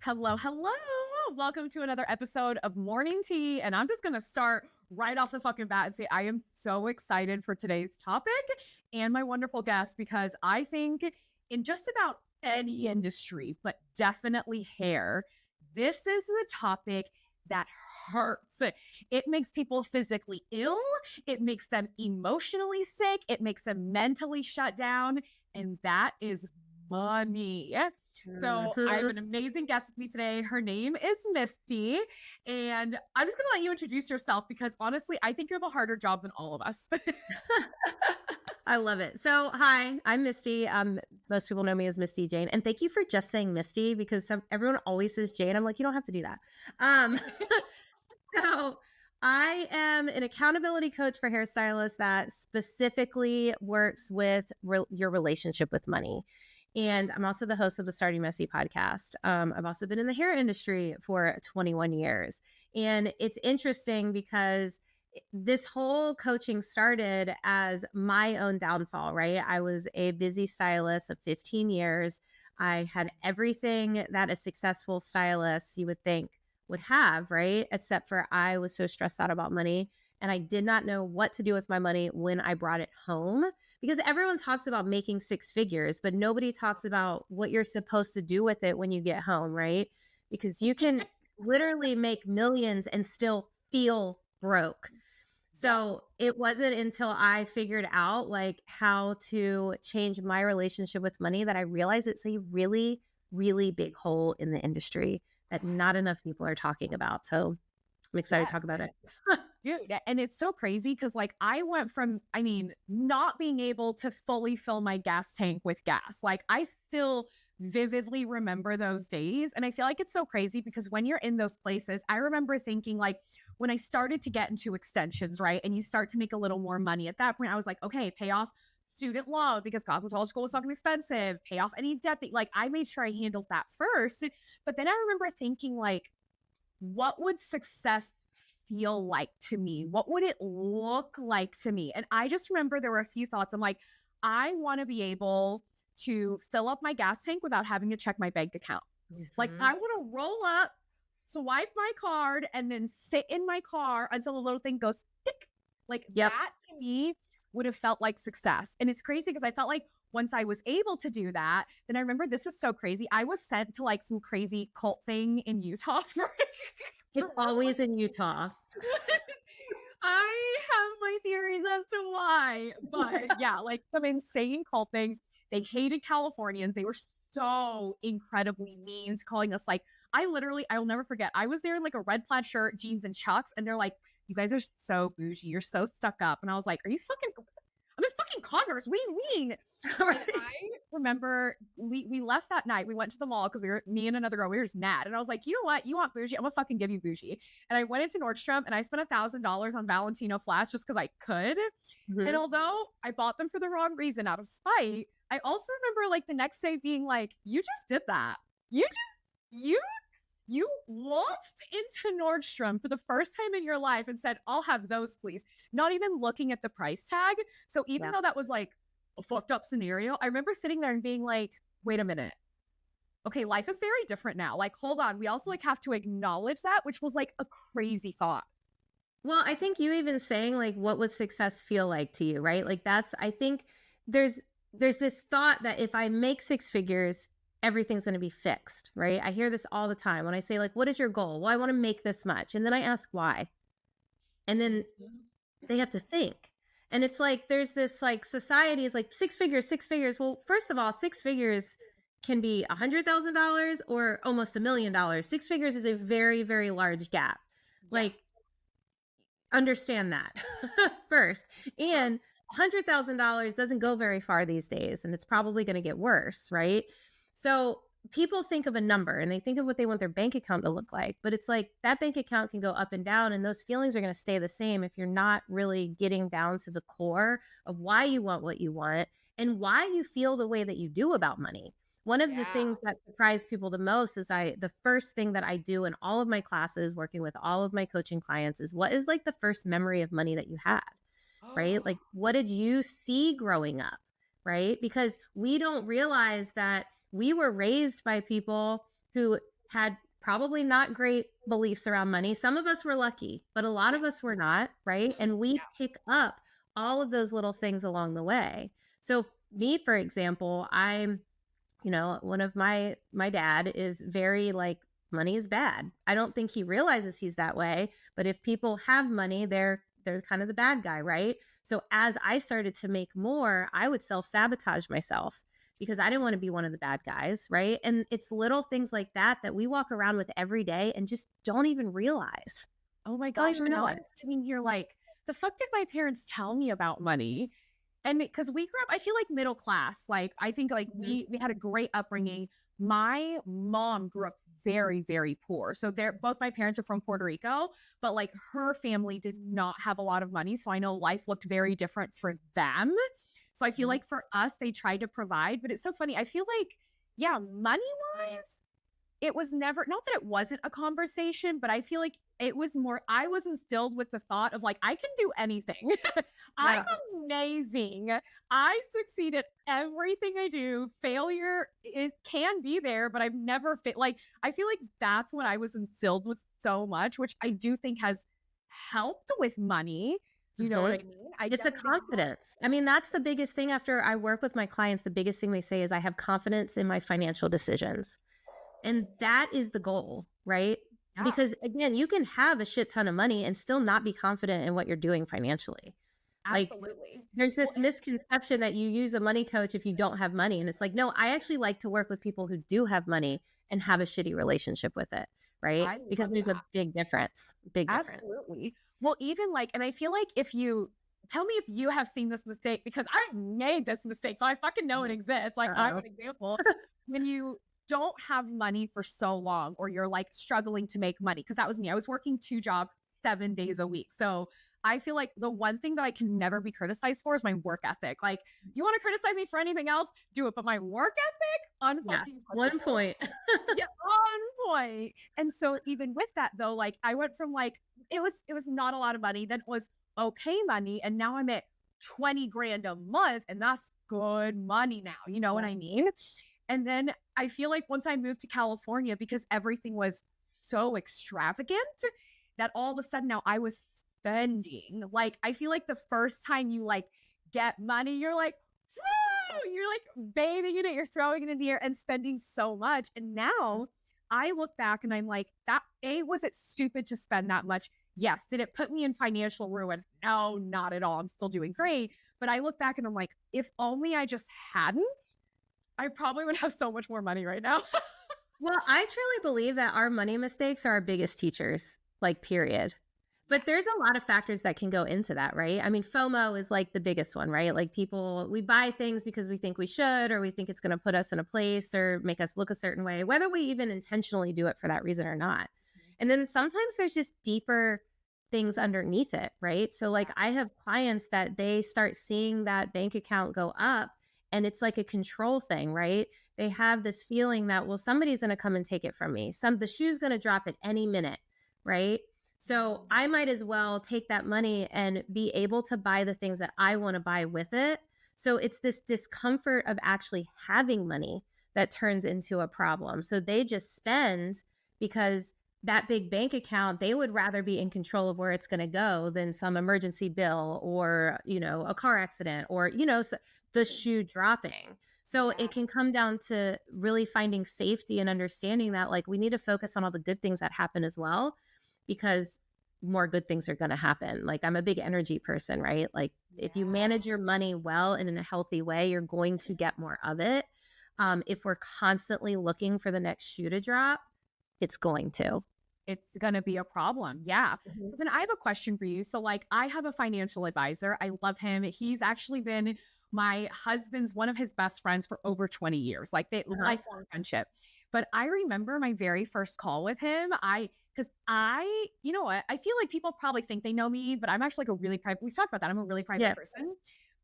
Hello, hello. Welcome to another episode of Morning Tea. And I'm just going to start right off the fucking bat and say I am so excited for today's topic and my wonderful guest because I think in just about any industry, but definitely hair, this is the topic that hurts. It makes people physically ill. It makes them emotionally sick. It makes them mentally shut down. And that is money. So I have an amazing guest with me today. Her name is Misty. And I'm just going to let you introduce yourself because honestly, I think you have a harder job than all of us. I love it. So, hi, I'm Misty. Most people know me as Misty Jane. And thank you for just saying Misty because everyone always says Jane. I'm like, you don't have to do that. So I am an accountability coach for hairstylists that specifically works with your relationship with money. And I'm also the host of the Starting Messy podcast. I've also been in the hair industry for 21 years. And it's interesting because this whole coaching started as my own downfall, right? I was a busy stylist of 15 years. I had everything that a successful stylist you would think would have, right? Except for I was so stressed out about money and I did not know what to do with my money when I brought it home because everyone talks about making six figures, but nobody talks about what you're supposed to do with it when you get home, right? Because you can literally make millions and still feel broke. So it wasn't until I figured out like how to change my relationship with money that I realized it's a really, really big hole in the industry that not enough people are talking about. So I'm excited to talk about it. Dude, and it's so crazy because like I went from, not being able to fully fill my gas tank with gas. Like I still vividly remember those days. And I feel like it's so crazy because when you're in those places, I remember thinking like when I started to get into extensions, right? And you start to make a little more money at that point, I was like, okay, pay off student loan because cosmetology school was fucking expensive, pay off any debt. Like I made sure I handled that first. But then I remember thinking like, what would success feel like to me? What would it look like to me? And I just remember there were a few thoughts. I'm like, I want to be able to fill up my gas tank without having to check my bank account. Like I want to roll up, swipe my card, and then sit in my car until the little thing goes tick. Like that to me would have felt like success. And it's crazy because I felt like once I was able to do that, then I remember this is so crazy. I was sent to like some crazy cult thing in Utah for It's always in Utah. I have my theories as to why, but yeah, like some insane cult thing. They hated Californians. They were so incredibly mean, calling us like, I'll never forget. I was there in like a red plaid shirt, jeans, and chucks, and they're like, you guys are so bougie. You're so stuck up. And I was like, are you fucking, I'm in fucking Converse. What do you mean? Right. I remember we left that night. We went to the mall because me and another girl, we were just mad. And I was like, you know what? You want bougie? I'm gonna fucking give you bougie. And I went into Nordstrom and I spent $1,000 on Valentino flats just because I could. And although I bought them for the wrong reason out of spite, I also remember like the next day being like, you just did that. You waltzed into Nordstrom for the first time in your life and said, I'll have those, please. Not even looking at the price tag. So even though that was like a fucked up scenario, I remember sitting there and being like, wait a minute. Okay, life is very different now. Like, hold on. We also like have to acknowledge that, which was like a crazy thought. Well, I think you even saying like, what would success feel like to you, right? Like I think there's this thought that if I make six figures, everything's going to be fixed, right? I hear this all the time when I say like, what is your goal? Well, I want to make this much. And then I ask why. And then they have to think. And it's like, there's this like society is like six figures. Well, first of all, six figures can be $100,000 or almost $1 million. Six figures is a very, very large gap. Like, understand that first. And $100,000 doesn't go very far these days. And it's probably going to get worse, right? So people think of a number and they think of what they want their bank account to look like, but it's like that bank account can go up and down and those feelings are going to stay the same if you're not really getting down to the core of why you want what you want and why you feel the way that you do about money. One of the things that surprise people the most is the first thing that I do in all of my classes, working with all of my coaching clients is what is like the first memory of money that you had, right? Like, what did you see growing up, right? Because we don't realize that we were raised by people who had probably not great beliefs around money. Some of us were lucky, but a lot of us were not, right? And we pick up all of those little things along the way. So me, for example, I'm, one of my dad is very like, money is bad. I don't think he realizes he's that way, but if people have money, they're kind of the bad guy, right? So as I started to make more, I would self-sabotage myself because I didn't want to be one of the bad guys, right? And it's little things like that that we walk around with every day and just don't even realize. Oh my Don't gosh. even And now know I'm it. sitting here like, the fuck did my parents tell me about money? And because we grew up, I feel like middle class. Like I think like we had a great upbringing. My mom grew up very, very poor. So they're both my parents are from Puerto Rico, but like her family did not have a lot of money. So I know life looked very different for them. So I feel Mhm. like for us, they tried to provide, but it's so funny. I feel like, yeah, money wise, it was never, not that it wasn't a conversation, but I feel like it was more, I was instilled with the thought of like, I can do anything. I'm Yeah. amazing. I succeed at everything I do. Failure, it can be there, but I've never like, I feel like that's what I was instilled with so much, which I do think has helped with money. Do you know what Mhm. I mean? I It's a definitely think confidence. I mean, that's the biggest thing after I work with my clients. The biggest thing they say is I have confidence in my financial decisions. And that is the goal, right? yeah, Because again, you can have a shit ton of money and still not be confident in what you're doing financially. Like absolutely. there's Well, this misconception that you use a money coach if you don't have money. And it's like, no, I actually like to work with people who do have money and have a shitty relationship with it, right? I Because love there's a that. big difference. Big difference. Absolutely. Well, even like, and I feel like if you tell me if you have seen this mistake, because I made this mistake, so I fucking know it exists. Like, I'm Uh-oh. an example. When you don't have money for so long, or you're like struggling to make money, because that was me. I was working 2 jobs 7 days a week. So I feel like the one thing that I can never be criticized for is my work ethic. Like, you want to criticize me for anything else, do it. But my work ethic, Yeah. unfucking One touchable. point. Yeah, on point. And so even with that though, like I went from like it was not a lot of money, then it was okay money, and now I'm at 20 grand a month, and that's good money now. You know what I mean? And then I feel like once I moved to California, because everything was so extravagant, that all of a sudden now I was spending. Like I feel like the first time you like get money, you're like, woo! You're like bathing in it, you're throwing it in the air and spending so much. And now I look back and I'm like, that A, was it stupid to spend that much? Yes. Did it put me in financial ruin? No, not at all. I'm still doing great. But I look back and I'm like, if only I just hadn't, I probably would have so much more money right now. Well, I truly believe that our money mistakes are our biggest teachers, like, period. But there's a lot of factors that can go into that, right? I mean, FOMO is like the biggest one, right? Like we buy things because we think we should, or we think it's going to put us in a place or make us look a certain way, whether we even intentionally do it for that reason or not. And then sometimes there's just deeper things underneath it, right? So, like, I have clients that they start seeing that bank account go up and it's like a control thing, right? They have this feeling that, well, somebody's going to come and take it from me. The shoe's going to drop at any minute, right? So I might as well take that money and be able to buy the things that I want to buy with it. So it's this discomfort of actually having money that turns into a problem. So they just spend because that big bank account, they would rather be in control of where it's going to go than some emergency bill or, a car accident or, the shoe dropping. So Yeah. it can come down to really finding safety and understanding that, like, we need to focus on all the good things that happen as well, because more good things are going to happen. Like, I'm a big energy person, right? Like, if you manage your money well and in a healthy way, you're going to get more of it. If we're constantly looking for the next shoe to drop, it's going to. It's going to be a problem. Yeah. Mhm. So then I have a question for you. So, like, I have a financial advisor. I love him. He's actually been my husband's one of his best friends for over 20 years, like they Uh-huh. lifelong friendship. But I remember my very first call with him. Because you know what? I feel like people probably think they know me, but I'm actually like a really private, we've talked about that. I'm a really private Yeah. person.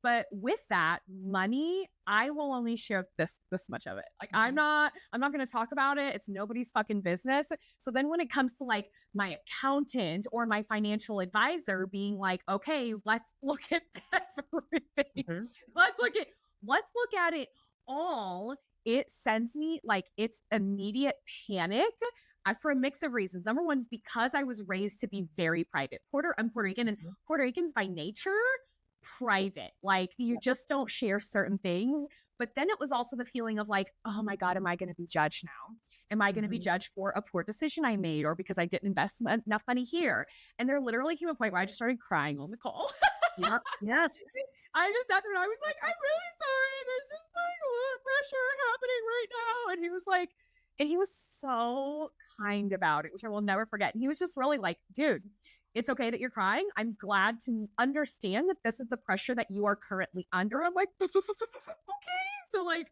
But with that money, I will only share this much of it. Like I'm not going to talk about it. It's nobody's fucking business. So then when it comes to like my accountant or my financial advisor being like, okay, let's look at everything. Mhm. Let's look at let's look at it all. it sends me like it's immediate panic for a mix of reasons. Number one, because I was raised to be very private. I'm Puerto Rican, and Puerto Ricans by nature, private. Like you just don't share certain things. But then it was also the feeling of like, oh my God, am I going to be judged now? Am I going to be judged for a poor decision I made or because I didn't invest enough money here? And there literally came a point where I just started crying on the call. Yep. Yes. I just sat there and I was like, I'm really sorry. There's just like a lot of pressure happening right now. And he was like, and he was so kind about it, which I will never forget. And he was just really like, dude, it's okay that you're crying. I'm glad to understand that this is the pressure that you are currently under. I'm like, okay. So like,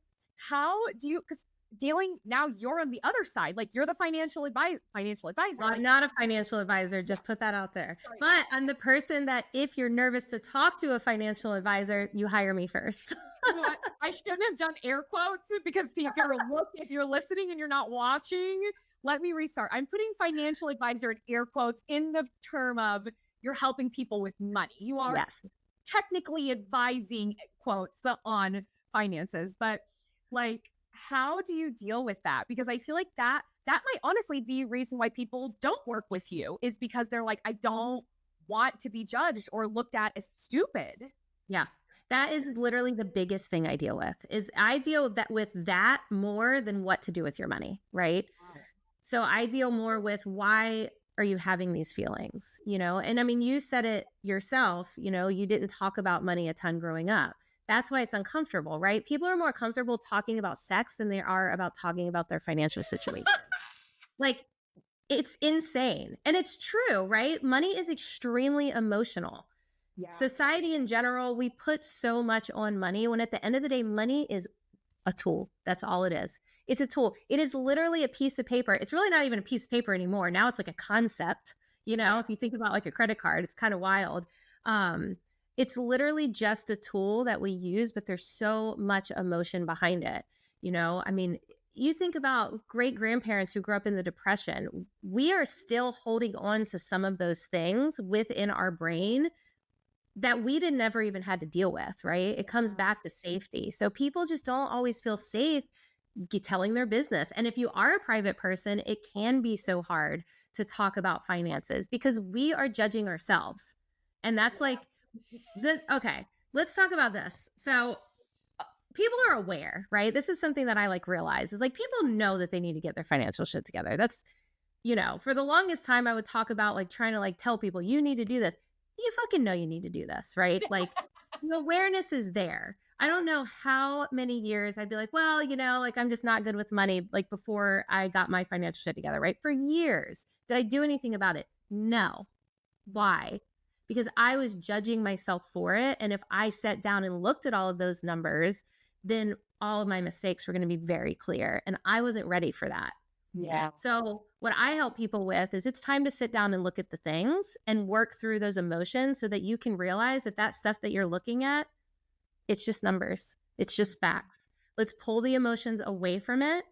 how do you, because dealing now you're on the other side, like you're the financial advisor. Well, Like, I'm not a financial advisor, just put that out there. But I'm the person that if you're nervous to talk to a financial advisor, you hire me first. you know what? I shouldn't have done air quotes because if you're listening and you're not watching, let me restart. I'm putting financial advisor in air quotes in the term of you're helping people with money. You are technically advising quotes on finances, but like, how do you deal with that? Because I feel like that might honestly be a reason why people don't work with you, is because they're like, I don't want to be judged or looked at as stupid. Yeah. That is literally the biggest thing I deal with, is I deal with that more than what to do with your money, right? So I deal more with, why are you having these feelings, you know? And I mean, you said it yourself, you know, you didn't talk about money a ton growing up. That's why it's uncomfortable, right? People are more comfortable talking about sex than they are about talking about their financial situation. Like, it's insane. And it's true, right? Money is extremely emotional. Yeah. Society in general, we put so much on money when at the end of the day, money is a tool. That's all it is. It's a tool. It is literally a piece of paper. It's really not even a piece of paper anymore. Now it's like a concept, you know, if you think about like a credit card, it's kind of wild. It's literally just a tool that we use, but there's so much emotion behind it. You know, I mean, you think about great grandparents who grew up in the Depression. We are still holding on to some of those things within our brain that we didn't never even had to deal with, right? It comes back to safety. So people just don't always feel safe telling their business. And if you are a private person, it can be so hard to talk about finances because we are judging ourselves. And that's like, okay, let's talk about this. So people are aware, right? This is something that I like realize is like, people know that they need to get their financial shit together. That's, you know, for the longest time I would talk about like trying to like tell people you need to do this. You fucking know you need to do this, right? Like the awareness is there. I don't know how many years I'd be like, well, you know, like I'm just not good with money. Like before I got my financial shit together, right? For years. Did I do anything about it? No. Why? Because I was judging myself for it. And if I sat down and looked at all of those numbers, then all of my mistakes were going to be very clear. And I wasn't ready for that. Yeah. So what I help people with is it's time to sit down and look at the things and work through those emotions so that you can realize that that stuff that you're looking at, it's just numbers. It's just facts. Let's pull the emotions away from it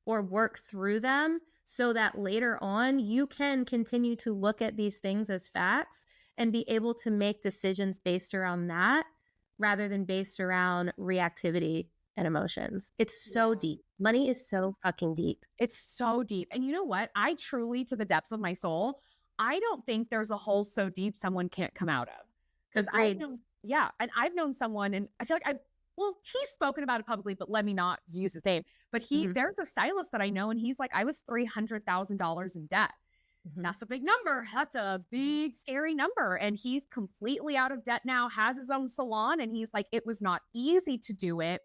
or work through them so that later on you can continue to look at these things as facts and be able to make decisions based around that rather than based around reactivity and emotions. It's so deep. Money is so fucking deep. It's so deep. And you know what? I truly, to the depths of my soul, I don't think there's a hole so deep someone can't come out of. Because I've known someone, and I feel like he's spoken about it publicly, but let me not use his name. But there's a stylist that I know, and he's like, I was $300,000 in debt. That's a big number. That's a big, scary number. And he's completely out of debt now, has his own salon. And he's like, it was not easy to do it,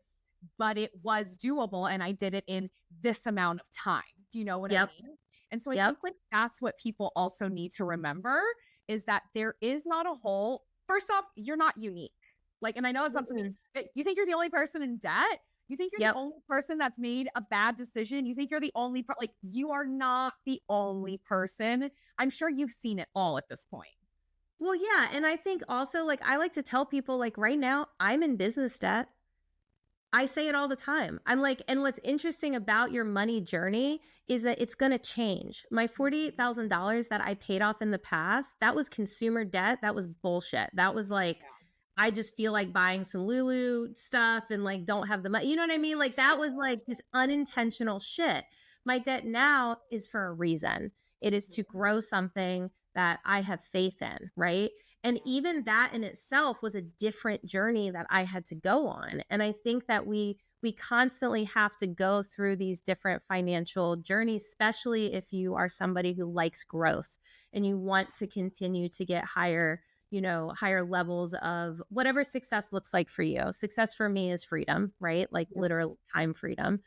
but it was doable. And I did it in this amount of time. Do you know what I mean? And so I think like that's what people also need to remember is that there is not a hole. First off, you're not unique. Like, and I know it's not something, you think you're the only person in debt? You think you're the only person that's made a bad decision? You think you're the only, like, you are not the only person. I'm sure you've seen it all at this point. Well, yeah. And I think also, like, I like to tell people, like, right now, I'm in business debt. I say it all the time. I'm like, and what's interesting about your money journey is that it's going to change. My $48,000 that I paid off in the past, that was consumer debt. That was bullshit. That was like, I just feel like buying some Lulu stuff and like don't have the money. You know what I mean? Like that was like just unintentional shit. My debt now is for a reason. It is to grow something that I have faith in, right? And even that in itself was a different journey that I had to go on. And I think that we constantly have to go through these different financial journeys, especially if you are somebody who likes growth and you want to continue to get higher, higher levels of whatever success looks like for you. Success for me is freedom, right? Like literal time freedom.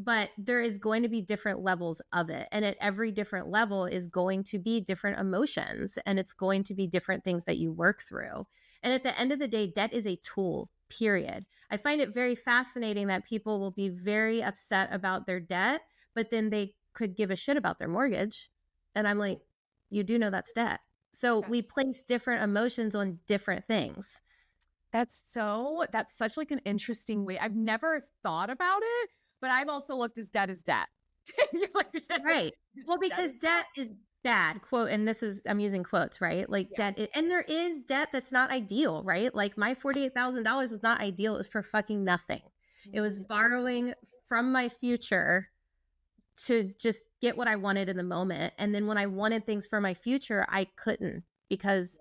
But there is going to be different levels of it. And at every different level is going to be different emotions, and it's going to be different things that you work through. And at the end of the day, debt is a tool, period. I find it very fascinating that people will be very upset about their debt, but then they could give a shit about their mortgage. And I'm like, you do know that's debt. So we place different emotions on different things. That's such like an interesting way. I've never thought about it, but I've also looked as debt as debt. Right. Well, because debt is bad, quote, and this is, I'm using quotes, right? Like debt, and there is debt that's not ideal, right? Like my $48,000 was not ideal. It was for fucking nothing. It was borrowing from my future to just get what I wanted in the moment. And then when I wanted things for my future, I couldn't because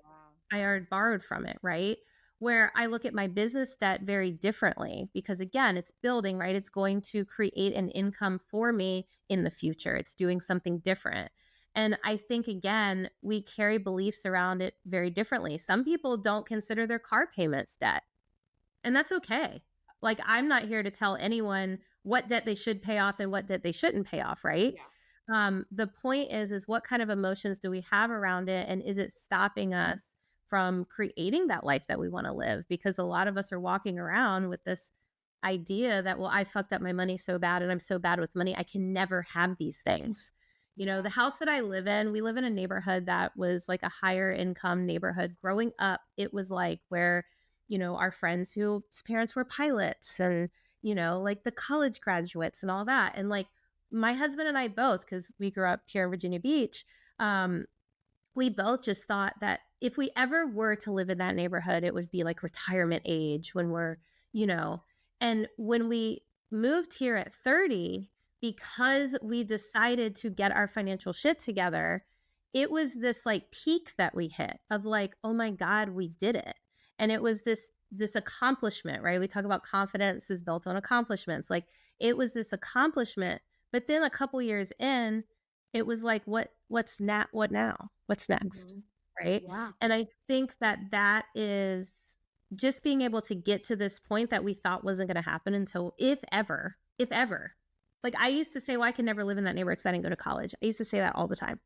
I already borrowed from it, right? Where I look at my business debt very differently because, again, it's building, right? It's going to create an income for me in the future. It's doing something different. And I think, again, we carry beliefs around it very differently. Some people don't consider their car payments debt, and that's okay. Like, I'm not here to tell anyone what debt they should pay off and what debt they shouldn't pay off, right? The point is what kind of emotions do we have around it? And is it stopping us from creating that life that we want to live? Because a lot of us are walking around with this idea that, well, I fucked up my money so bad and I'm so bad with money, I can never have these things. The house that I live in, we live in a neighborhood that was like a higher income neighborhood. Growing up, it was like where, our friends whose parents were pilots and, like the college graduates and all that. And like my husband and I both, because we grew up here in Virginia Beach, we both just thought that if we ever were to live in that neighborhood, it would be like retirement age when we're, and when we moved here at 30, because we decided to get our financial shit together, it was this like peak that we hit of like, oh my God, we did it. And it was this accomplishment, right? We talk about confidence is built on accomplishments. Like it was this accomplishment, but then a couple years in, it was like, what now? What's next? Right. Yeah. And I think that is just being able to get to this point that we thought wasn't going to happen until if ever. Like I used to say, well, I can never live in that neighborhood because I didn't go to college. I used to say that all the time.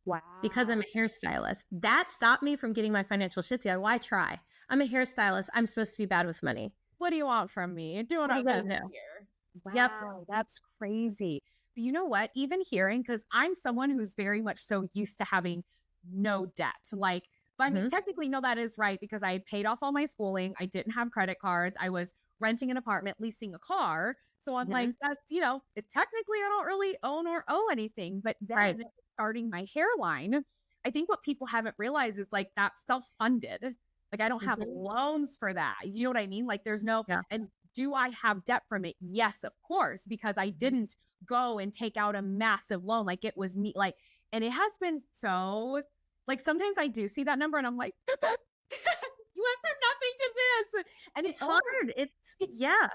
Wow. Because I'm a hairstylist. That stopped me from getting my financial shit together. Why try? I'm a hairstylist. I'm supposed to be bad with money. What do you want from me? You're doing our best here. Wow, Yep. That's crazy. But you know what? Even hearing, because I'm someone who's very much so used to having no debt. Like, but I mean, technically, no, that is right because I paid off all my schooling. I didn't have credit cards. I was renting an apartment, leasing a car. So I'm like, that's, technically I don't really own or owe anything. But then starting my hairline, I think what people haven't realized is like that's self-funded. Like I don't have loans for that. You know what I mean? Like there's no, and do I have debt from it? Yes, of course, because I didn't go and take out a massive loan. Like it was me, like, and it has been so, like sometimes I do see that number and I'm like, you went from nothing to this. And it's hard. It's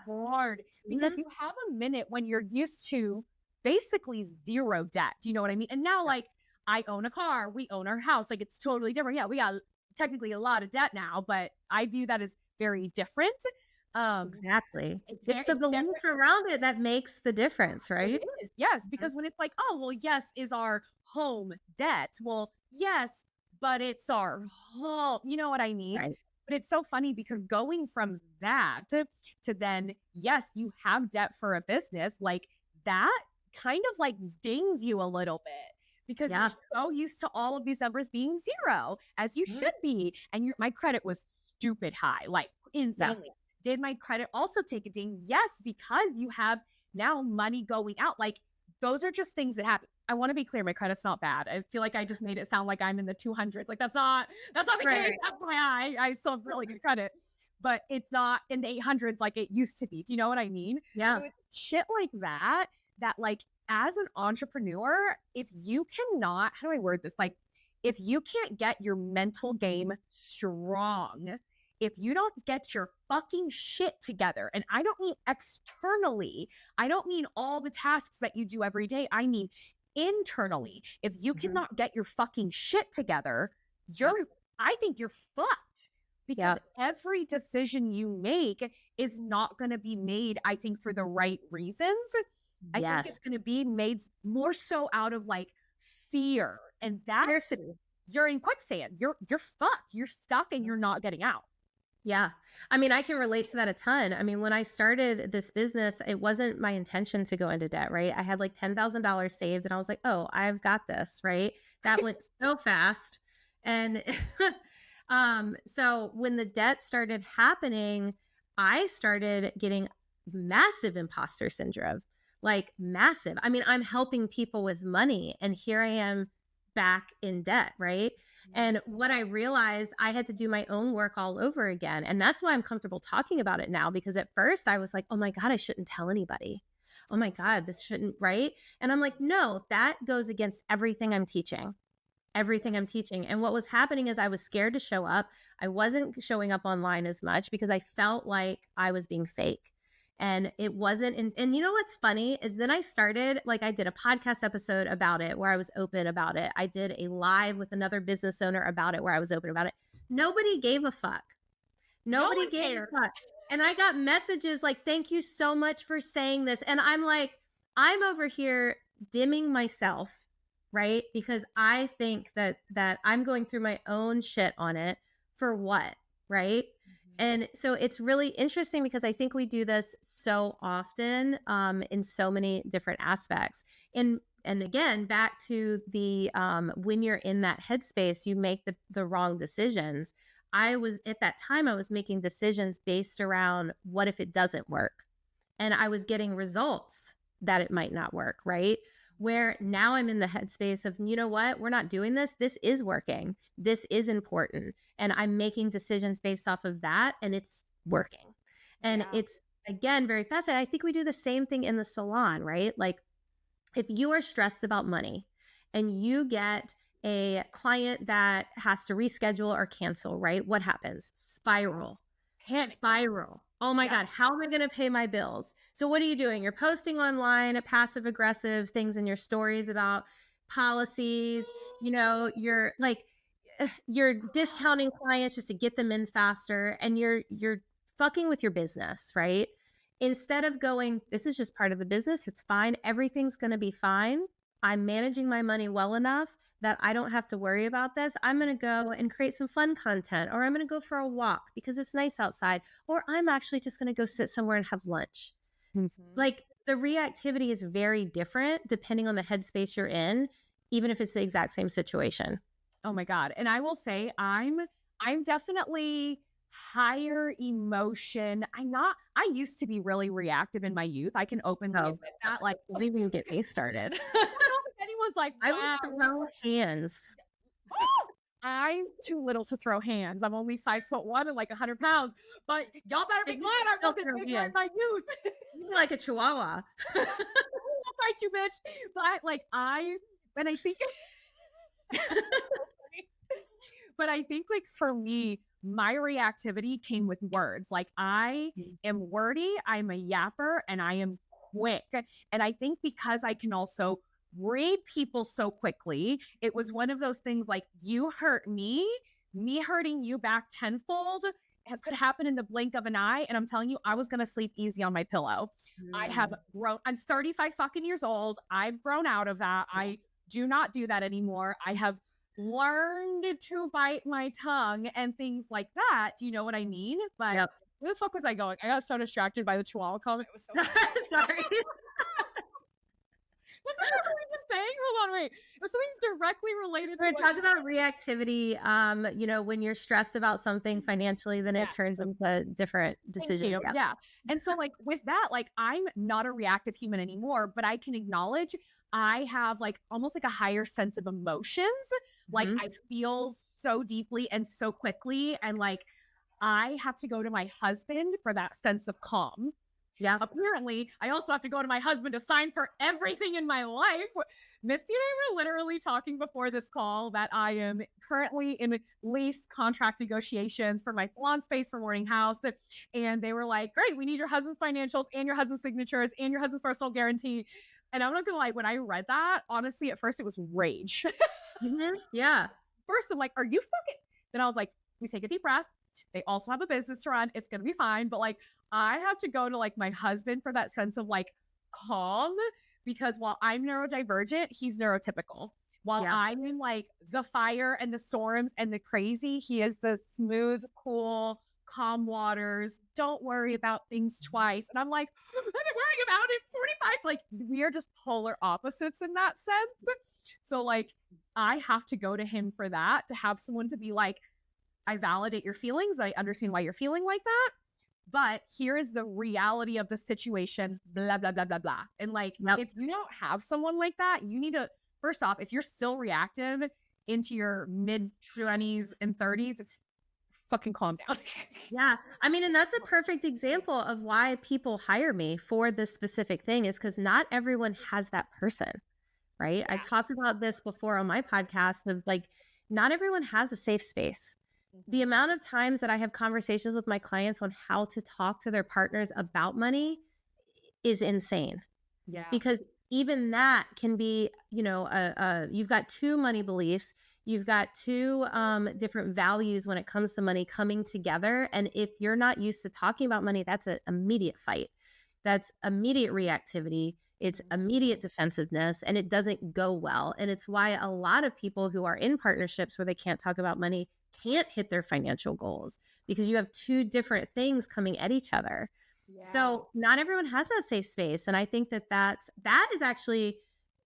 hard because you have a minute when you're used to basically zero debt. Do you know what I mean? And now like I own a car, we own our house. Like it's totally different. Yeah, we got technically a lot of debt now, but I view that as very different. Exactly. It's the belief around it that makes the difference, right? It is, yes, because when it's like, oh, well, yes, is our home debt? Well, yes, but it's our home. You know what I mean? Right. But it's so funny because going from that to then, yes, you have debt for a business, like that kind of like dings you a little bit because you're so used to all of these numbers being zero, as you should be. And my credit was stupid high, like insanely. Did my credit also take a ding? Yes, because you have now money going out. Like those are just things that happen. I want to be clear, my credit's not bad. I feel like I just made it sound like I'm in the 200s. Like that's not the Right, case. right. That's why I still have really good credit, but it's not in the 800s like it used to be. Do you know what I mean? Yeah. So it's shit like that, that like as an entrepreneur, if you cannot, how do I word this? Like, if you can't get your mental game strong, if you don't get your fucking shit together, and I don't mean externally, I don't mean all the tasks that you do every day, I mean internally. If you cannot get your fucking shit together, I think you're fucked, because every decision you make is not going to be made, I think, for the right reasons. I think it's going to be made more so out of like fear, and that Scarcity. You're in quicksand. You're fucked. You're stuck and you're not getting out. Yeah. I mean, I can relate to that a ton. I mean, when I started this business, it wasn't my intention to go into debt, right? I had like $10,000 saved and I was like, oh, I've got this, right? That went so fast. And so when the debt started happening, I started getting massive imposter syndrome, like massive. I mean, I'm helping people with money and here I am back in debt, right? And what I realized, I had to do my own work all over again. And that's why I'm comfortable talking about it now, because at first I was like, oh my God, I shouldn't tell anybody. Oh my God, this shouldn't, right? And I'm like, no, that goes against everything I'm teaching. Everything I'm teaching. And what was happening is I was scared to show up. I wasn't showing up online as much because I felt like I was being fake. And it wasn't. And you know what's funny is then I started, like I did a podcast episode about it where I was open about it. I did a live with another business owner about it where I was open about it. Nobody gave a fuck. Nobody gave a fuck. And I got messages like, thank you so much for saying this. And I'm like, I'm over here dimming myself, right? Because I think that I'm going through my own shit on it for what, right? And so it's really interesting because I think we do this so often in so many different aspects. And again, back to the when you're in that headspace, you make the wrong decisions. I was at that time, I was making decisions based around what if it doesn't work? And I was getting results that it might not work, right? Where now I'm in the headspace of, you know what, we're not doing this. This is working. This is important. And I'm making decisions based off of that and it's working. And it's, again, very fascinating. I think we do the same thing in the salon, right? Like if you are stressed about money and you get a client that has to reschedule or cancel, right? What happens? Spiral. Oh my God, how am I going to pay my bills? So what are you doing? You're posting online a passive aggressive things in your stories about policies, you know, you're like, you're discounting clients just to get them in faster and you're fucking with your business, right? Instead of going, this is just part of the business. It's fine. Everything's going to be fine. I'm managing my money well enough that I don't have to worry about this. I'm going to go and create some fun content, or I'm going to go for a walk because it's nice outside, or I'm actually just going to go sit somewhere and have lunch. Like the reactivity is very different depending on the headspace you're in, even if it's the exact same situation. Oh my God. And I will say I'm definitely higher emotion. I used to be really reactive in my youth. I can openly admit that. Like, don't even get me started. I don't know if anyone's like, wow. I would throw hands. I'm too little to throw hands. I'm only 5'1" and like 100 pounds. But y'all better be glad I wasn't bigger in my youth. You're like a chihuahua. I'll fight you, bitch. But like and I think but I think like for me, my reactivity came with words. Like I am wordy, I'm a yapper, and I am quick. And I think because I can also read people so quickly, it was one of those things like you hurt me hurting you back tenfold. It could happen in the blink of an eye. And I'm telling you, I was going to sleep easy on my pillow. I have grown. I'm 35 fucking years old. I've grown out of that. I do not do that anymore. I have learned to bite my tongue and things like that. Do you know what I mean? But where the fuck was I going? I got so distracted by the chihuahua comment. It was so sorry. what the fuck were we just saying? Hold on, great. It was something directly related to We're what talking about reactivity. When you're stressed about something financially, then yeah. it turns into different Thank decisions. you. Yeah. Yeah. And so like with that, like I'm not a reactive human anymore, but I can acknowledge I have like almost like a higher sense of emotions. Like Mhm. I feel so deeply and so quickly. And like I have to go to my husband for that sense of calm. Yeah. Apparently, I also have to go to my husband to sign for everything in my life. Misty and I were literally talking before this call that I am currently in lease contract negotiations for my salon space for Morning House. And they were like, great, we need your husband's financials and your husband's signatures and your husband's personal guarantee. And I'm not gonna lie, when I read that, honestly, at first it was rage. Yeah. First, I'm like, are you fucking? Then I was like, we take a deep breath. They also have a business to run. It's going to be fine. But like, I have to go to like my husband for that sense of like calm because while I'm neurodivergent, he's neurotypical. While Yeah. I'm in like the fire and the storms and the crazy, he is the smooth, cool, calm waters. Don't worry about things twice. And I'm like, I've been worrying about it 45. Like, we are just polar opposites in that sense. So, like, I have to go to him for that to have someone to be like, I validate your feelings. I understand why you're feeling like that. But here is the reality of the situation, blah, blah, blah, blah, blah. And like, Yep. if you don't have someone like that, you need to, first off, if you're still reactive into your mid 20s and 30s, fucking calm down. Yeah. I mean, and that's a perfect example of why people hire me for this specific thing is because not everyone has that person, right? I talked about this before on my podcast of like, not everyone has a safe space. The amount of times that I have conversations with my clients on how to talk to their partners about money is insane. Yeah. Because even that can be, you've got two money beliefs, you've got two different values when it comes to money coming together. And if you're not used to talking about money, that's an immediate fight. That's immediate reactivity. It's immediate defensiveness, and it doesn't go well. And it's why a lot of people who are in partnerships where they can't talk about money can't hit their financial goals because you have two different things coming at each other. Yeah. So not everyone has that safe space. And I think that is actually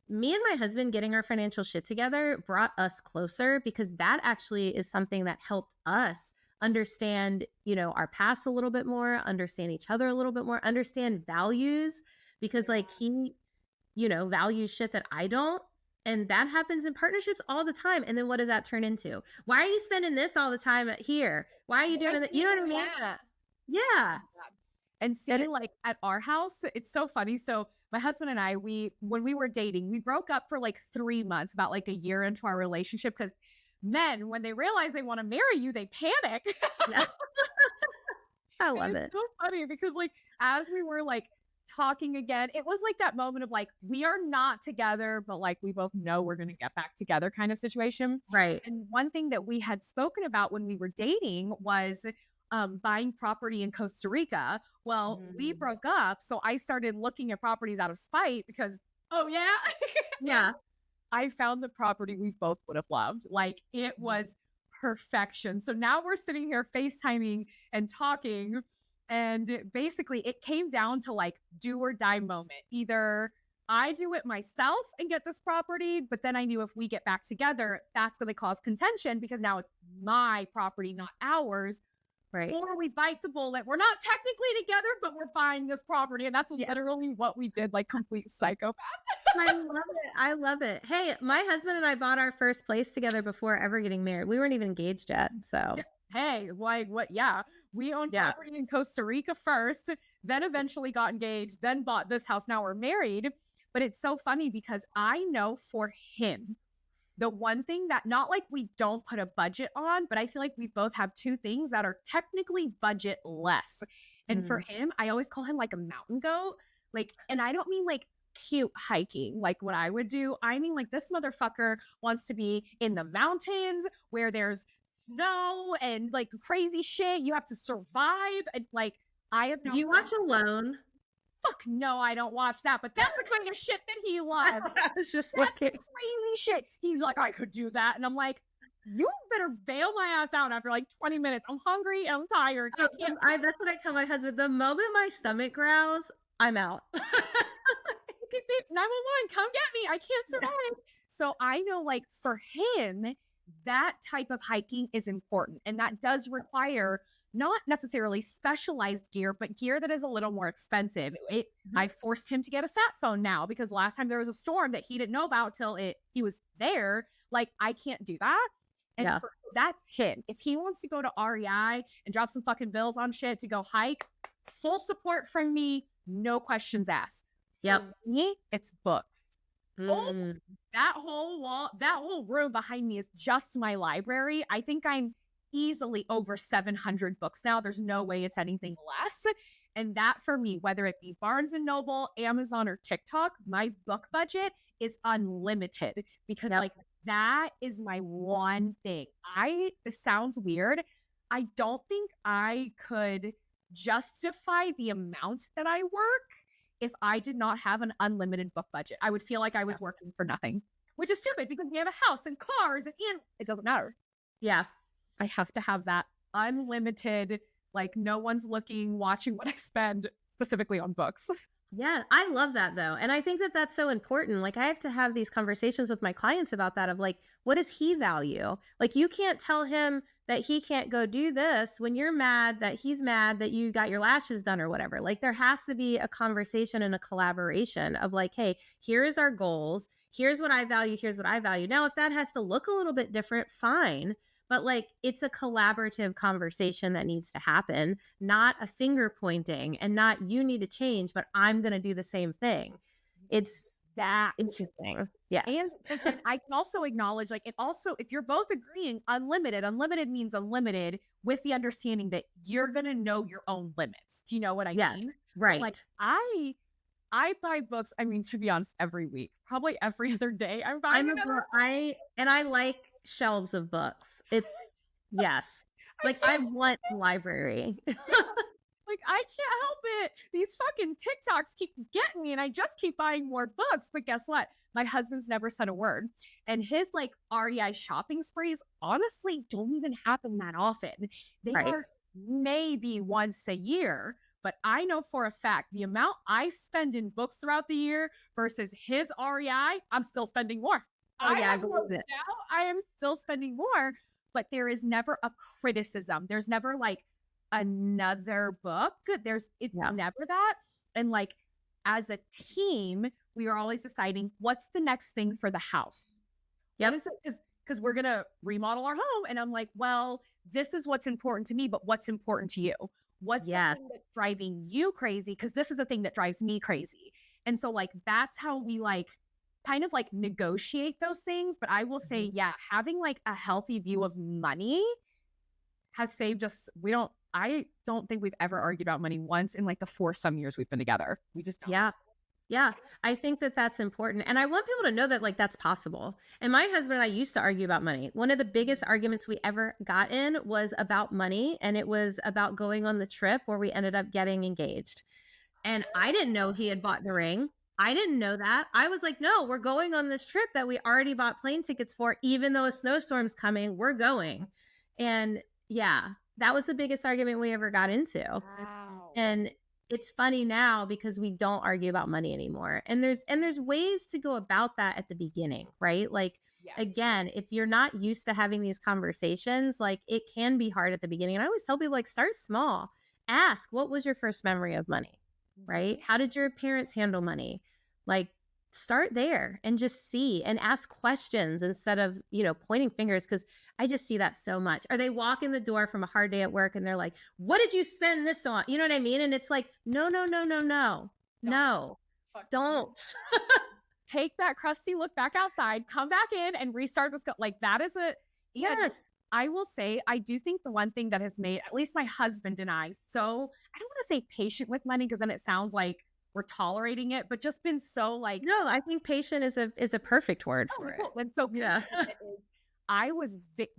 me and my husband getting our financial shit together brought us closer because that actually is something that helped us understand, our past a little bit more, understand each other a little bit more, understand values because like he, values shit that I don't. And that happens in partnerships all the time. And then what does that turn into? Why are you spending this all the time here? Why are you doing that? You know what I mean? Yeah. And see, like at our house, it's so funny. So my husband and I, when we were dating, we broke up for like 3 months, about like a year into our relationship. Because men, when they realize they want to marry you, they panic. I love it. It's so funny because like as we were like talking again, it was like that moment of like, we are not together, but like we both know we're going to get back together kind of situation. Right. And one thing that we had spoken about when we were dating was buying property in Costa Rica. Well, we broke up. So I started looking at properties out of spite because, oh yeah. Yeah. I found the property we both would have loved. Like it was perfection. So now we're sitting here FaceTiming and talking. And basically it came down to like do or die moment. Either I do it myself and get this property, but then I knew if we get back together, that's going to cause contention because now it's my property, not ours. Right. Or we bite the bullet. We're not technically together, but we're buying this property. And that's literally what we did, like complete psychopaths. I love it. I love it. Hey, my husband and I bought our first place together before ever getting married. We weren't even engaged yet. So hey, like what? Yeah. We owned property in Costa Rica first, then eventually got engaged, then bought this house. Now we're married. But it's so funny because I know for him, the one thing that not like we don't put a budget on, but I feel like we both have two things that are technically budget less. And for him, I always call him like a mountain goat. Like, and I don't mean like cute hiking, like what I would do. I mean, like this motherfucker wants to be in the mountains where there's snow and like crazy shit. You have to survive. And like, I have no. Do you watch Alone? Fuck no, I don't watch that, but that's the kind of shit that he loves. I was just that's looking. Crazy shit. He's like, I could do that. And I'm like, you better bail my ass out after like 20 minutes. I'm hungry. I'm tired. Oh, that's what I tell my husband. The moment my stomach growls, I'm out. 911, come get me. I can't survive. So I know like for him, that type of hiking is important. And that does require not necessarily specialized gear, but gear that is a little more expensive. I forced him to get a sat phone now because last time there was a storm that he didn't know about till he was there. Like I can't do that. And Yeah. that's him. If he wants to go to REI and drop some fucking bills on shit to go hike, full support from me, no questions asked. Yep. For me, it's books. Oh, Mm. that whole wall, that whole room behind me is just my library. I think I'm easily over 700 books now. There's no way it's anything less. And that for me, whether it be Barnes and Noble, Amazon, or TikTok, my book budget is unlimited because Yep. like that is my one thing. This sounds weird. I don't think I could justify the amount that I work if I did not have an unlimited book budget. I would feel like I was working for nothing, which is stupid because we have a house and cars and it doesn't matter. Yeah. I have to have that unlimited, like no one's looking, watching what I spend specifically on books. Yeah, I love that though. And I think that that's so important. Like I have to have these conversations with my clients about that of like, what does he value? Like you can't tell him that he can't go do this when you're mad that he's mad that you got your lashes done or whatever. Like there has to be a conversation and a collaboration of like, hey, here's our goals. Here's what I value. Here's what I value. Now, if that has to look a little bit different, fine. But like it's a collaborative conversation that needs to happen, not a finger pointing and not you need to change, but I'm going to do the same thing. It's that interesting. Yes. And I can also acknowledge, like, it also, if you're both agreeing, unlimited means unlimited with the understanding that you're going to know your own limits. Do you know what I Yes. mean? Right. Like, I buy books, I mean, to be honest, every week, probably every other day. I'm buying I like shelves of books. It's yes. Like I want a library. Like, I can't help it. These fucking TikToks keep getting me, and I just keep buying more books. But guess what? My husband's never said a word. And his, like, REI shopping sprees, honestly, don't even happen that often. They are maybe once a year. But I know for a fact the amount I spend in books throughout the year versus his REI, I'm still spending more. Oh, yeah, I believe it. Now I am still spending more, but there is never a criticism. There's never, like, another book. It's never that. And like as a team, we are always deciding what's the next thing for the house. Yep. What is it? Because we're gonna remodel our home. And I'm like, well, this is what's important to me, but what's important to you? What's the thing that's driving you crazy? Because this is a thing that drives me crazy. And so like that's how we like kind of like negotiate those things. But I will say, yeah, having like a healthy view of money has saved us. I don't think we've ever argued about money once in like the 4 some years we've been together. We just don't. Yeah. Yeah. I think that that's important. And I want people to know that like that's possible. And my husband and I used to argue about money. One of the biggest arguments we ever got in was about money. And it was about going on the trip where we ended up getting engaged. And I didn't know he had bought the ring. I didn't know that. I was like, no, we're going on this trip that we already bought plane tickets for. Even though a snowstorm's coming, we're going. And yeah, that was the biggest argument we ever got into. Wow. And it's funny now because we don't argue about money anymore. And there's ways to go about that at the beginning, right? Like, again, if you're not used to having these conversations, like it can be hard at the beginning. And I always tell people like, start small. Ask, what was your first memory of money, right? How did your parents handle money? Like, start there and just see and ask questions instead of, pointing fingers. Because I just see that so much. Or they walk in the door from a hard day at work and they're like, what did you spend this on? You know what I mean? And it's like, no. Don't. Take that crusty look back outside, come back in and restart this. Like that is Yes. I will say, I do think the one thing that has made at least my husband and I so, I don't want to say patient with money because then it sounds like we're tolerating it, but just been so like. No, I think patient is a perfect word for it. And so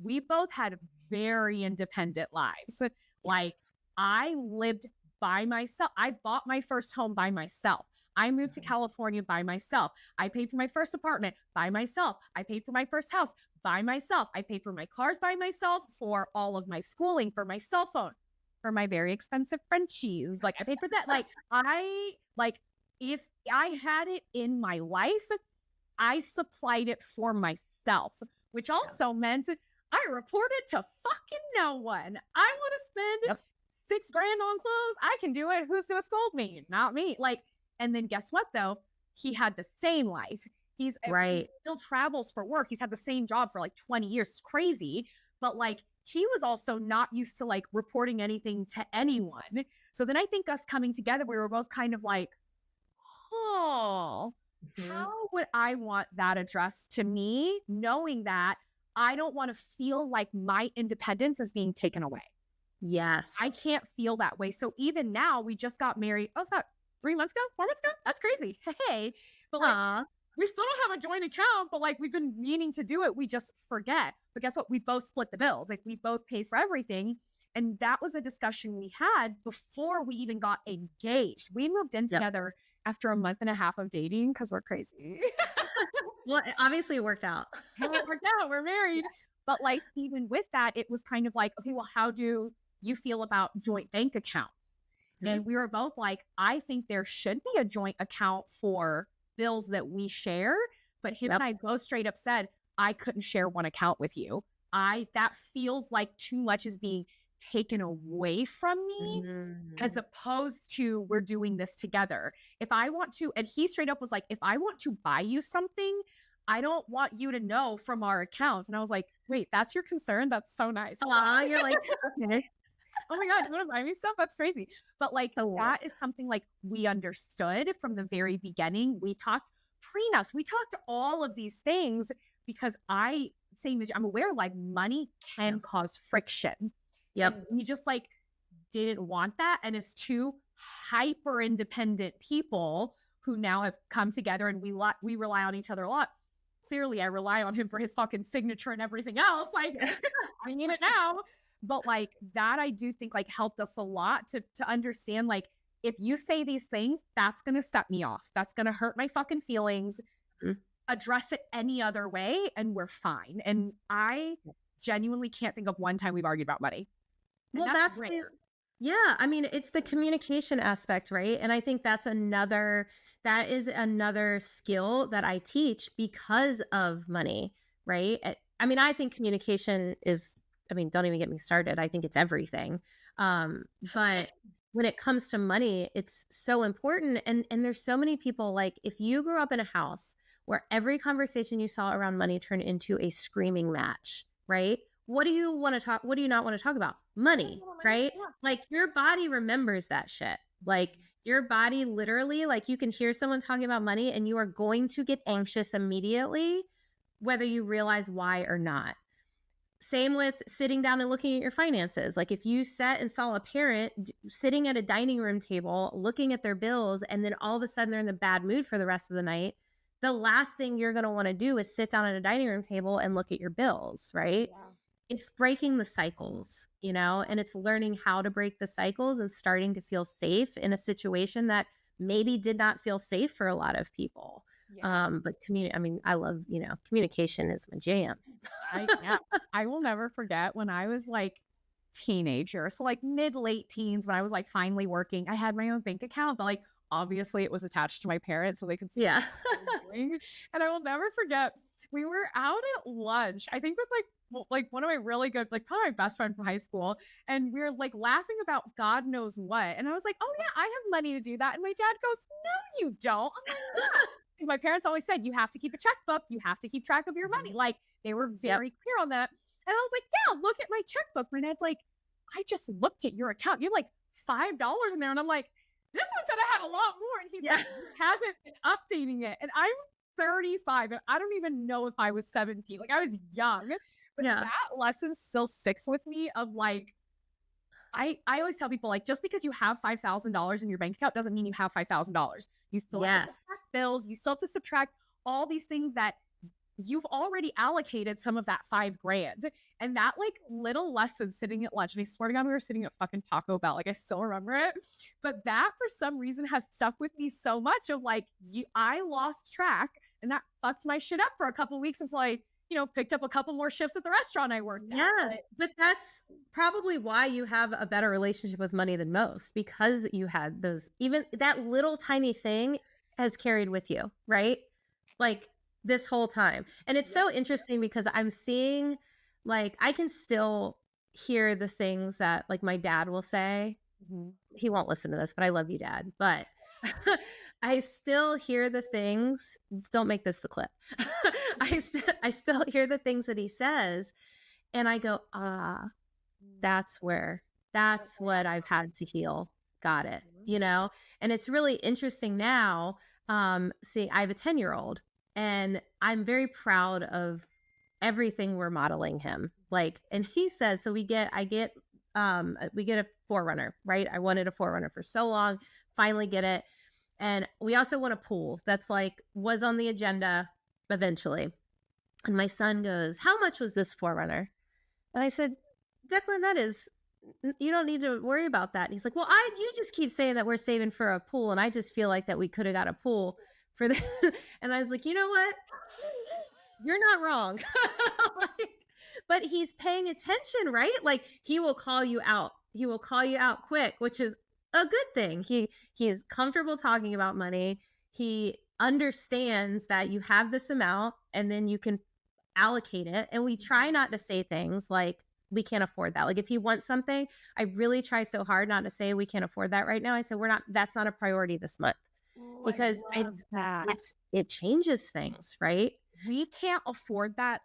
we both had very independent lives. Like I lived by myself. I bought my first home by myself. I moved to California by myself. I paid for my first apartment by myself. I paid for my first house by myself. I paid for my cars by myself, for all of my schooling, for my cell phone, for my very expensive Frenchies. Like I paid for that. If I had it in my life, I supplied it for myself, which also meant I reported to fucking no one. I want to spend $6,000 on clothes. I can do it. Who's going to scold me? Not me. Like, and then guess what though? He had the same life. He still travels for work. He's had the same job for like 20 years. It's crazy. But like, he was also not used to like reporting anything to anyone. So then I think us coming together, we were both kind of like, oh, how would I want that addressed to me, knowing that I don't want to feel like my independence is being taken away. Yes. I can't feel that way. So even now, we just got married. Oh, that 3 months ago, 4 months ago? That's crazy. Hey, but like, we still don't have a joint account, but like, we've been meaning to do it. We just forget. But guess what? We both split the bills. Like, we both pay for everything. And that was a discussion we had before we even got engaged. We moved in together after a month and a half of dating because we're crazy. Well, obviously it worked out. It worked out. We're married. But like, even with that, it was kind of like, okay, well, how do you feel about joint bank accounts? And we were both like, I think there should be a joint account for bills that we share. But him and I both straight up said, I couldn't share one account with you. That feels like too much is being taken away from me, as opposed to we're doing this together. If I want to, and he straight up was like, if I want to buy you something, I don't want you to know from our accounts. And I was like, wait, that's your concern? That's so nice. You're like, okay. Oh my God, you want to buy me stuff? That's crazy. But like, that is something like we understood from the very beginning. We talked prenups. We talked all of these things because same as you, I'm aware like money can cause friction. We just like didn't want that. And as two hyper independent people who now have come together and we rely on each other a lot. Clearly I rely on him for his fucking signature and everything else. Like, I need it now. But like that, I do think like helped us a lot to understand, like, if you say these things, that's going to set me off. That's going to hurt my fucking feelings. Address it any other way and we're fine. And I genuinely can't think of one time we've argued about money. And well, that's rare. I mean, it's the communication aspect, right? And I think that is another skill that I teach because of money, right? I mean, I think communication don't even get me started. I think it's everything. But when it comes to money, it's so important. And there's so many people, like, if you grew up in a house where every conversation you saw around money turned into a screaming match, right? What do you not want to talk about? Money, right? Like, your body remembers that shit. Like, your body literally, like, you can hear someone talking about money and you are going to get anxious immediately, whether you realize why or not. Same with sitting down and looking at your finances. Like, if you sat and saw a parent sitting at a dining room table, looking at their bills, and then all of a sudden they're in a bad mood for the rest of the night, the last thing you're going to want to do is sit down at a dining room table and look at your bills, right? It's breaking the cycles, and it's learning how to break the cycles and starting to feel safe in a situation that maybe did not feel safe for a lot of people. But I love, communication is my jam. I will never forget when I was like teenager. So like late teens, when I was like finally working, I had my own bank account, but like obviously it was attached to my parents so they could see what I was doing. And I will never forget, we were out at lunch, I think with like one of my really good, like probably my best friend from high school. And we were like laughing about God knows what. And I was like, oh yeah, I have money to do that. And my dad goes, no, you don't. I'm like, yeah. Because my parents always said, you have to keep a checkbook. You have to keep track of your money. Like, they were very clear on that. And I was like, yeah, look at my checkbook. My dad's like, I just looked at your account. You have like $5 in there. And I'm like, this one said I had a lot more. And he's like, you haven't been updating it. And I'm 35 and I don't even know if I was 17. Like, I was young. But that lesson still sticks with me of like, I always tell people, like, just because you have $5,000 in your bank account doesn't mean you have $5,000. You still have to subtract bills. You still have to subtract all these things that you've already allocated some of that $5,000. And that like little lesson sitting at lunch, and I swear to God, we were sitting at fucking Taco Bell. Like, I still remember it. But that for some reason has stuck with me so much of like, I lost track and that fucked my shit up for a couple of weeks until I picked up a couple more shifts at the restaurant I worked at. Yes, but that's probably why you have a better relationship with money than most, because you had those, even that little tiny thing has carried with you, right? Like, this whole time. And it's so interesting because I'm seeing, like, I can still hear the things that like my dad will say. Mhm. He won't listen to this, but I love you, dad. But I still hear the things. Don't make this the clip. I still hear the things that he says, and I go, ah, that's what I've had to heal. Got it. You know? And it's really interesting now. See, I have a 10-year-old and I'm very proud of everything we're modeling him. Like, and he says, so we get a Forerunner, right? I wanted a Forerunner for so long, finally get it. And we also want a pool. That's like was on the agenda eventually. And my son goes, how much was this Forerunner? And I said, Declan, you don't need to worry about that. And he's like, well, you just keep saying that we're saving for a pool. And I just feel like that we could have got a pool for the, and I was like, you know what? You're not wrong. Like, but he's paying attention, right? Like he will call you out. He will call you out quick, which is a good thing. He's comfortable talking about money. He understands that you have this amount and then you can allocate it. And we try not to say things like, we can't afford that. Like if he wants something, I really try so hard not to say we can't afford that right now. I said, that's not a priority this month. Ooh, Because I love that. it changes things, right? We can't afford that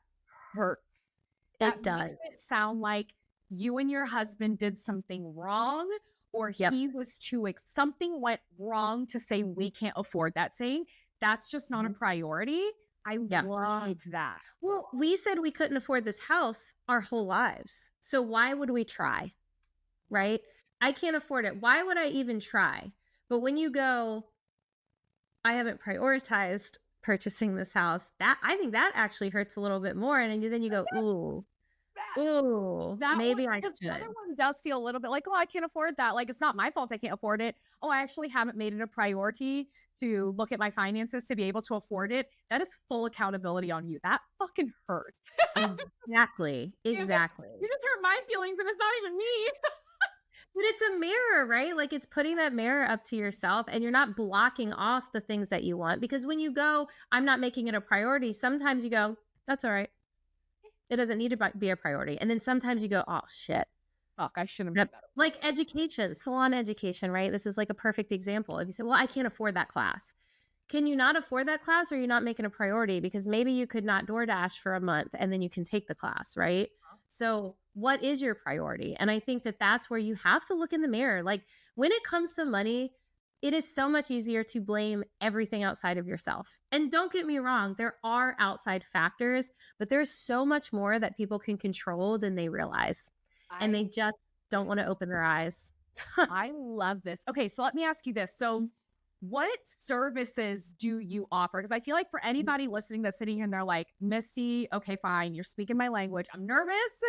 hurts. It That does. makes it sound like you and your husband did something wrong, or Yep. he was something went wrong to say we can't afford that. Saying that's just not a priority. I Yep. love that. Well, we said we couldn't afford this house our whole lives. So why would we try? Right? I can't afford it. Why would I even try? But when you go, I haven't prioritized purchasing this house, that I think that actually hurts a little bit more. And then you go, ooh, maybe I Because the other should. one does feel a little bit like, oh, I can't afford that. Like, it's not my fault I can't afford it. Oh, I actually haven't made it a priority to look at my finances to be able to afford it. That is full accountability on you. That fucking hurts. Exactly. You Exactly. just hurt my feelings and it's not even me. But it's a mirror, right? Like it's putting that mirror up to yourself and you're not blocking off the things that you want. Because when you go, I'm not making it a priority, sometimes you go, that's all right. It doesn't need to be a priority. And then sometimes you go, oh shit. Fuck, I shouldn't Yep. have that. Like education, salon education, right? This is like a perfect example. If you say, well, I can't afford that class. Can you not afford that class or are you not making a priority? Because maybe you could not DoorDash for a month and then you can take the class, right? So what is your priority? And I think that that's where you have to look in the mirror. Like when it comes to money, it is so much easier to blame everything outside of yourself. And don't get me wrong, there are outside factors, but there's so much more that people can control than they realize. And they just don't want to open their eyes. I love this. Okay, so let me ask you this. So what services do you offer? Because I feel like for anybody listening that's sitting here and they're like, Misty, okay, fine, you're speaking my language. I'm nervous,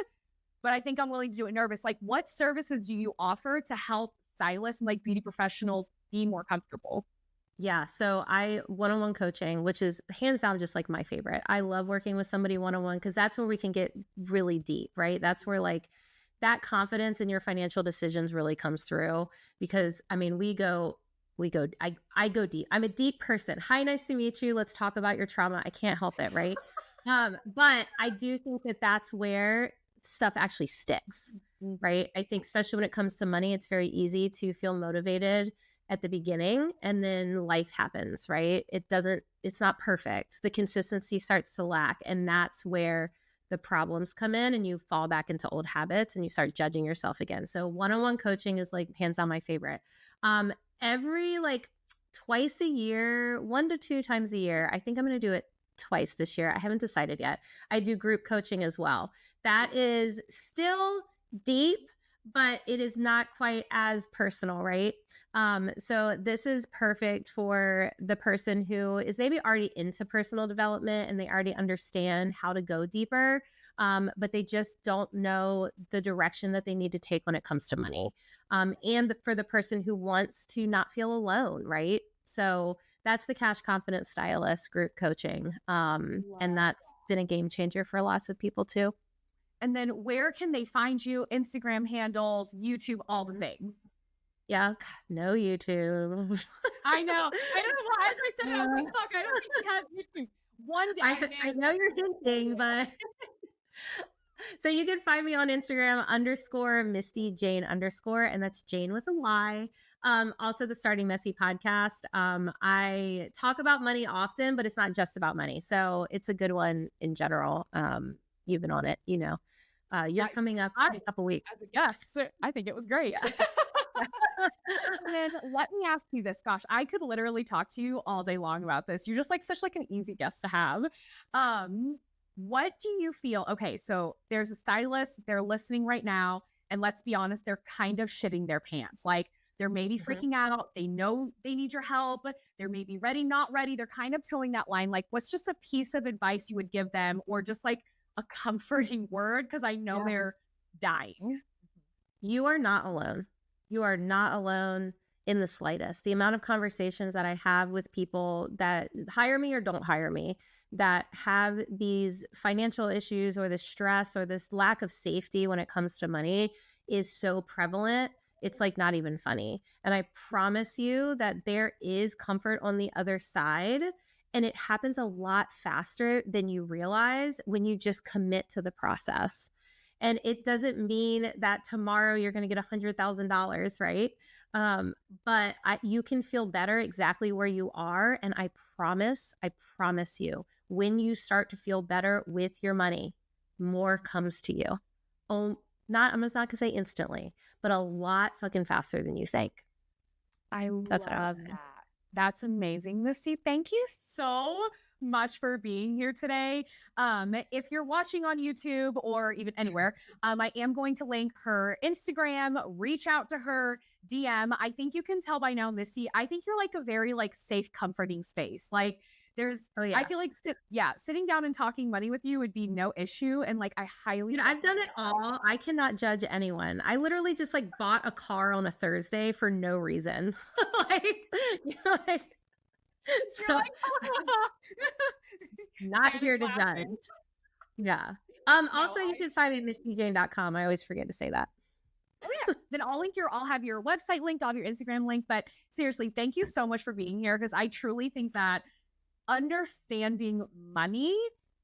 but I think I'm willing to do it nervous. Like, what services do you offer to help stylists and like beauty professionals be more comfortable? Yeah. So I one-on-one coaching, which is hands down just like my favorite. I love working with somebody one-on-one because that's where we can get really deep, right? That's where like that confidence in your financial decisions really comes through because I mean, I go deep. I'm a deep person. Hi, nice to meet you. Let's talk about your trauma. I can't help it, right? But I do think that that's where stuff actually sticks, right? I think especially when it comes to money, it's very easy to feel motivated at the beginning and then life happens, right? It's not perfect. The consistency starts to lack. And that's where the problems come in and you fall back into old habits and you start judging yourself again. So one-on-one coaching is like hands down my favorite. Every like twice a year, 1 to 2 times a year, I think I'm going to do it twice this year. I haven't decided yet. I do group coaching as well. That is still deep, but it is not quite as personal, right? So this is perfect for the person who is maybe already into personal development and they already understand how to go deeper, but they just don't know the direction that they need to take when it comes to money. And for the person who wants to not feel alone, right? So that's the Cash Confidence Stylist group coaching. And that's been a game changer for lots of people too. And then where can they find you? Instagram handles, YouTube, all the things. Yeah, God, no YouTube. I know. I don't know why. As I said it, I was like, fuck, I don't think she has YouTube. One day, I know you're hinting, but so you can find me on Instagram _Misty Jane _, and that's Jane with a Y. Also the Starting Messy podcast. I talk about money often, but it's not just about money. So it's a good one in general. You've been on it, you know. You're coming up in a couple weeks. As a guest, I think it was great. Yeah. And let me ask you this. Gosh, I could literally talk to you all day long about this. You're just like such like an easy guest to have. What do you feel? Okay, so there's a stylist, they're listening right now, and let's be honest, they're kind of shitting their pants. Like they're maybe freaking out. They know they need your help. They're maybe ready, not ready. They're kind of towing that line. Like, what's just a piece of advice you would give them, or just like a comforting word? Because I know they're dying. You are not alone. You are not alone in the slightest. The amount of conversations that I have with people that hire me or don't hire me, that have these financial issues or this stress or this lack of safety when it comes to money is so prevalent. It's like not even funny. And I promise you that there is comfort on the other side. And it happens a lot faster than you realize when you just commit to the process. And it doesn't mean that tomorrow you're going to get $100,000, right? But you can feel better exactly where you are. And I promise you, when you start to feel better with your money, more comes to you. I'm just not going to say instantly, but a lot fucking faster than you think. That's love that. That's amazing, Misty. Thank you so much for being here today. If you're watching on YouTube or even anywhere, I am going to link her Instagram. Reach out to her, DM. I think you can tell by now, Misty, I think you're like a very like safe, comforting space. Like there's, I feel like, sitting down and talking money with you would be no issue. And like, I highly, I've done it all. I cannot judge anyone. I literally just like bought a car on a Thursday for no reason. So, not here to judge. Yeah. Also, you can find me at misstyjane.com. I always forget to say that. Oh yeah. Then I'll have your website linked, I'll have your Instagram link. But seriously, thank you so much for being here, because I truly think that understanding money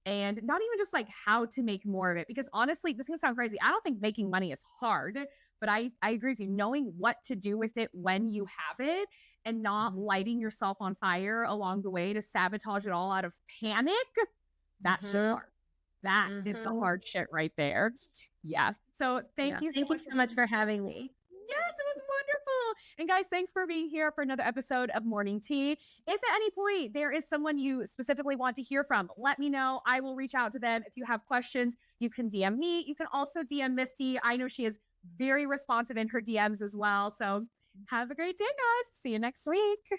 and not even just like how to make more of it, because honestly, this is gonna sound crazy, I don't think making money is hard, but I agree with you. Knowing what to do with it when you have it and not lighting yourself on fire along the way to sabotage it all out of panic, that shit's hard. That is the hard shit right there. Yes. So thank you so much for having me. Yes, it was wonderful. And guys, thanks for being here for another episode of Morning Tea. If at any point there is someone you specifically want to hear from, let me know. I will reach out to them. If you have questions, you can DM me. You can also DM Misty. I know she is very responsive in her DMs as well. So have a great day, guys. See you next week.